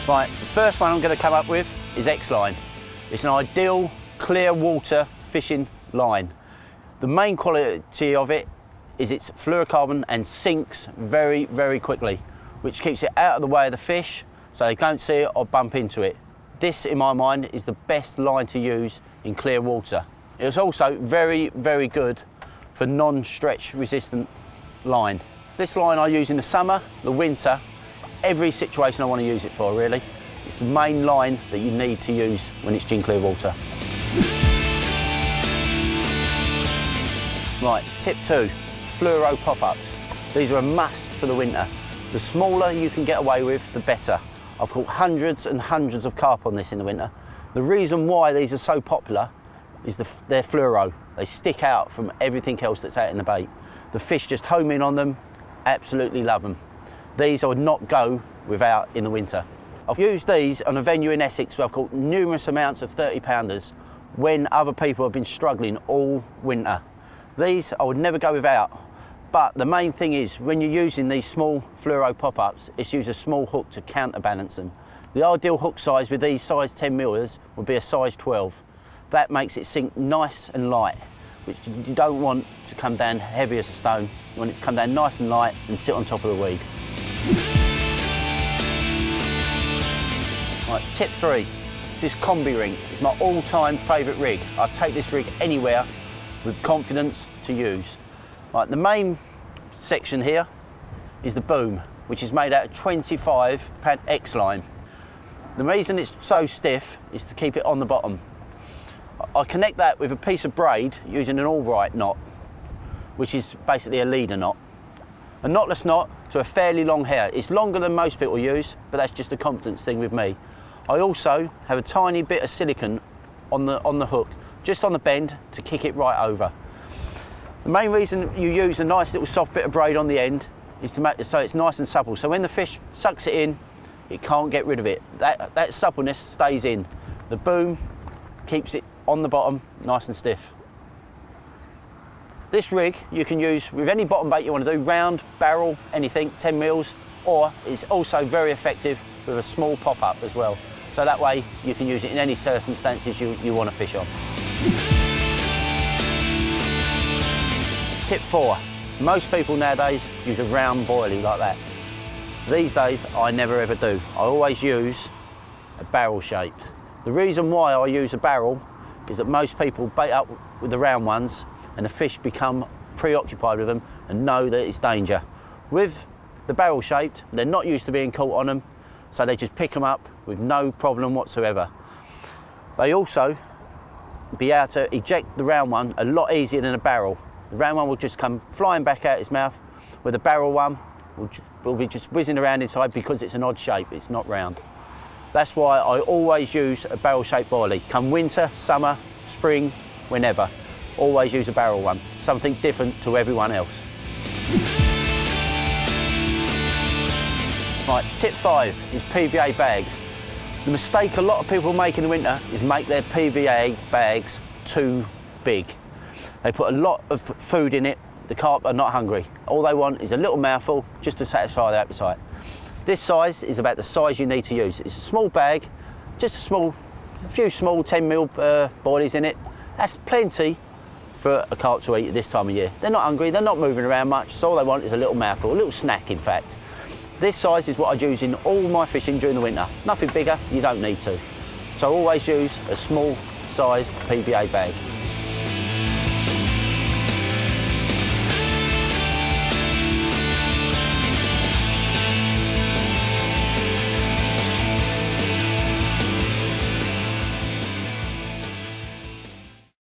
Right, the first one I'm going to come up with is X-Line. It's an ideal clear water fishing line. The main quality of it is it's fluorocarbon and sinks very, very quickly, which keeps it out of the way of the fish so they don't see it or bump into it. This, in my mind, is the best line to use in clear water. It's also very, very good for non-stretch resistant line. This line I use in the summer, the winter, every situation I want to use it for, really. It's the main line that you need to use when it's gin clear water. Right, tip 2, fluoro pop-ups. These are a must for the winter. The smaller you can get away with, the better. I've caught hundreds and hundreds of carp on this in the winter. The reason why these are so popular is they're fluoro. They stick out from everything else that's out in the bait. The fish just home in on them, absolutely love them. These I would not go without in the winter. I've used these on a venue in Essex where I've caught numerous amounts of 30-pounders when other people have been struggling all winter. These I would never go without, but the main thing is when you're using these small fluoro pop-ups, it's use a small hook to counterbalance them. The ideal hook size with these size 10 millers would be a size 12. That makes it sink nice and light, which you don't want to come down heavy as a stone. You want it to come down nice and light and sit on top of the weed. Right, tip 3, this is combi rig. It's my all-time favourite rig. I take this rig anywhere with confidence to use. Right, the main section here is the boom, which is made out of 25 pad X-Line. The reason it's so stiff is to keep it on the bottom. I connect that with a piece of braid using an Albright knot, which is basically a leader knot. A knotless knot to a fairly long hair. It's longer than most people use, but that's just a confidence thing with me. I also have a tiny bit of silicone on the hook, just on the bend to kick it right over. The main reason you use a nice little soft bit of braid on the end is to make it so it's nice and supple. So when the fish sucks it in, it can't get rid of it. That suppleness stays in. The boom keeps it on the bottom nice and stiff. This rig you can use with any bottom bait you want to do, round, barrel, anything, 10 mils, or it's also very effective with a small pop-up as well. So that way you can use it in any circumstances you want to fish on. Tip 4, most people nowadays use a round boilie like that. These days I never ever do. I always use a barrel shape. The reason why I use a barrel is that most people bait up with the round ones and the fish become preoccupied with them and know that it's danger. With the barrel shaped, they're not used to being caught on them, so they just pick them up with no problem whatsoever. They also be able to eject the round one a lot easier than a barrel. The round one will just come flying back out its mouth, where the barrel one will be just whizzing around inside because it's an odd shape, it's not round. That's why I always use a barrel shaped boilie. Come winter, summer, spring, whenever. Always use a barrel one, something different to everyone else. Right, tip 5 is PVA bags. The mistake a lot of people make in the winter is make their PVA bags too big. They put a lot of food in it, the carp are not hungry. All they want is a little mouthful just to satisfy their appetite. This size is about the size you need to use. It's a small bag, just a few small 10 mil boilies in it. That's plenty for a carp to eat at this time of year. They're not hungry, they're not moving around much, so all they want is a little mouthful, a little snack in fact. This size is what I use in all my fishing during the winter. Nothing bigger, you don't need to. So I always use a small sized PVA bag.